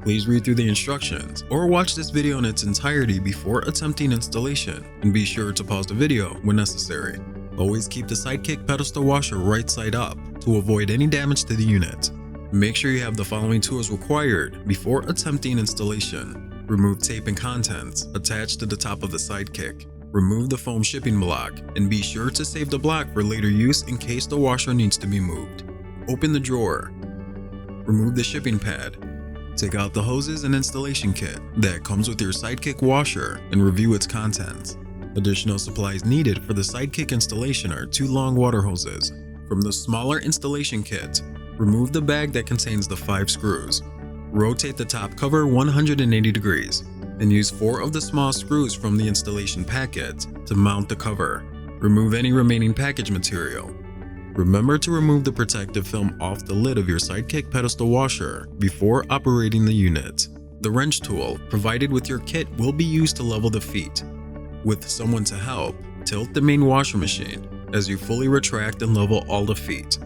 Please read through the instructions or watch this video in its entirety before attempting installation, and be sure to pause the video when necessary. Always keep the SideKick pedestal washer right side up to avoid any damage to the unit. Make sure you have the following tools required before attempting installation. Remove tape and contents attached to the top of the SideKick. Remove the foam shipping block and be sure to save the block for later use in case the washer needs to be moved. Open the drawer. Remove the shipping pad. Take out the hoses and installation kit that comes with your SideKick washer and review its contents. Additional supplies needed for the SideKick installation are 2 long water hoses. From the smaller installation kit, remove the bag that contains the 5 screws. Rotate the top cover 180 degrees and use 4 of the small screws from the installation packet to mount the cover. Remove any remaining package material. Remember to remove the protective film off the lid of your SideKick pedestal washer before operating the unit. The wrench tool provided with your kit will be used to level the feet. With someone to help, tilt the main washer machine as you fully retract and level all the feet.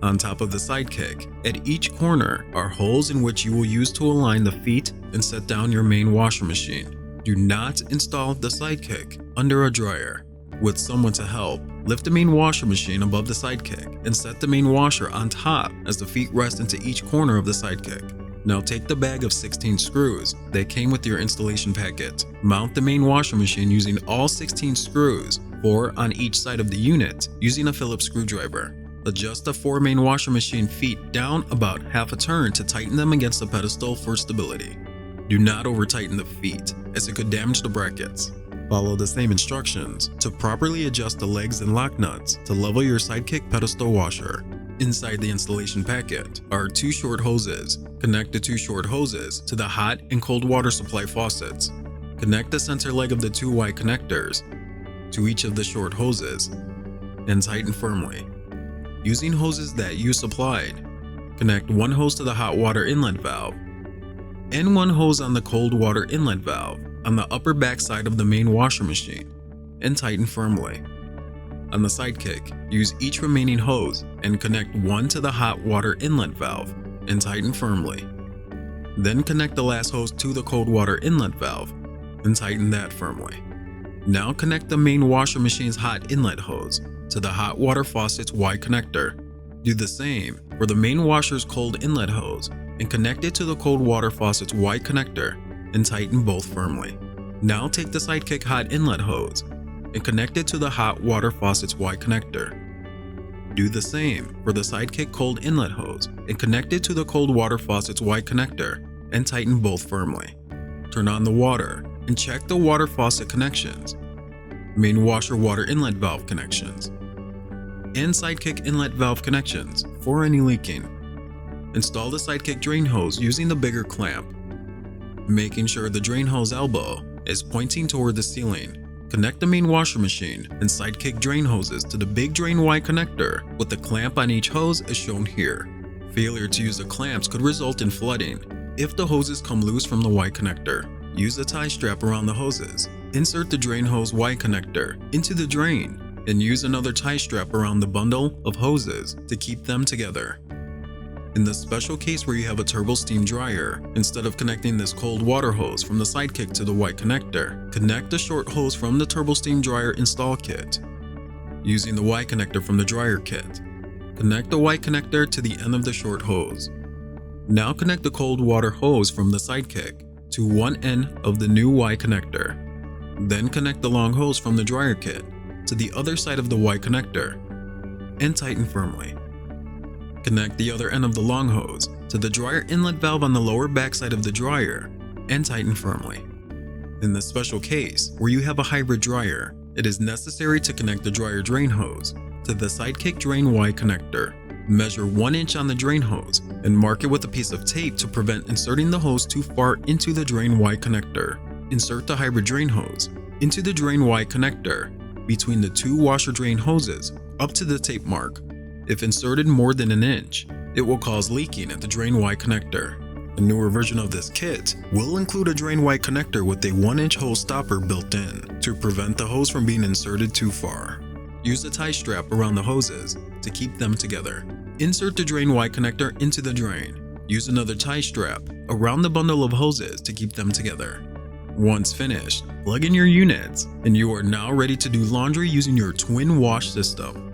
On top of the SideKick, at each corner are holes in which you will use to align the feet and set down your main washer machine. Do not install the SideKick under a dryer. With someone to help, lift the main washer machine above the SideKick and set the main washer on top as the feet rest into each corner of the SideKick. Now take the bag of 16 screws that came with your installation packet. Mount the main washer machine using all 16 screws, 4 on each side of the unit, using a Phillips screwdriver. Adjust the 4 main washer machine feet down about half a turn to tighten them against the pedestal for stability. Do not over-tighten the feet, as it could damage the brackets. Follow the same instructions to properly adjust the legs and lock nuts to level your SideKick pedestal washer. Inside the installation packet are 2 short hoses. Connect the 2 short hoses to the hot and cold water supply faucets. Connect the center leg of the 2 Y connectors to each of the short hoses and tighten firmly. Using hoses that you supplied, connect 1 hose to the hot water inlet valve and 1 hose on the cold water inlet valve on the upper back side of the main washer machine and tighten firmly. On the SideKick, use each remaining hose and connect 1 to the hot water inlet valve and tighten firmly. Then connect the last hose to the cold water inlet valve and tighten that firmly. Now connect the main washer machine's hot inlet hose to the hot water faucet's Y connector. Do the same for the main washer's cold inlet hose and connect it to the cold water faucet's Y connector and tighten both firmly. Now take the SideKick hot inlet hose and connect it to the hot water faucet's Y connector. Do the same for the SideKick cold inlet hose and connect it to the cold water faucet's Y connector and tighten both firmly. Turn on the water and check the water faucet connections, main washer water inlet valve connections, and SideKick inlet valve connections for any leaking. Install the SideKick drain hose using the bigger clamp, making sure the drain hose elbow is pointing toward the ceiling. Connect the main washer machine and SideKick drain hoses to the big drain Y connector with the clamp on each hose as shown here. Failure to use the clamps could result in flooding if the hoses come loose from the Y connector. Use a tie strap around the hoses. Insert the drain hose Y connector into the drain and use another tie strap around the bundle of hoses to keep them together. In the special case where you have a turbo steam dryer, instead of connecting this cold water hose from the SideKick to the Y connector, connect the short hose from the turbo steam dryer install kit. Using the Y connector from the dryer kit, connect the Y connector to the end of the short hose. Now connect the cold water hose from the SideKick to one end of the new Y connector. Then connect the long hose from the dryer kit to the other side of the Y connector and tighten firmly. Connect the other end of the long hose to the dryer inlet valve on the lower backside of the dryer and tighten firmly. In the special case where you have a hybrid dryer, it is necessary to connect the dryer drain hose to the SideKick drain Y connector. Measure 1 inch on the drain hose and mark it with a piece of tape to prevent inserting the hose too far into the drain Y connector. Insert the hybrid drain hose into the drain Y connector between the 2 washer drain hoses up to the tape mark. If inserted more than an inch, it will cause leaking at the drain Y connector. A newer version of this kit will include a drain Y connector with a 1-inch hose stopper built in to prevent the hose from being inserted too far. Use a tie strap around the hoses to keep them together. Insert the drain Y connector into the drain. Use another tie strap around the bundle of hoses to keep them together. Once finished, plug in your units, and you are now ready to do laundry using your twin wash system.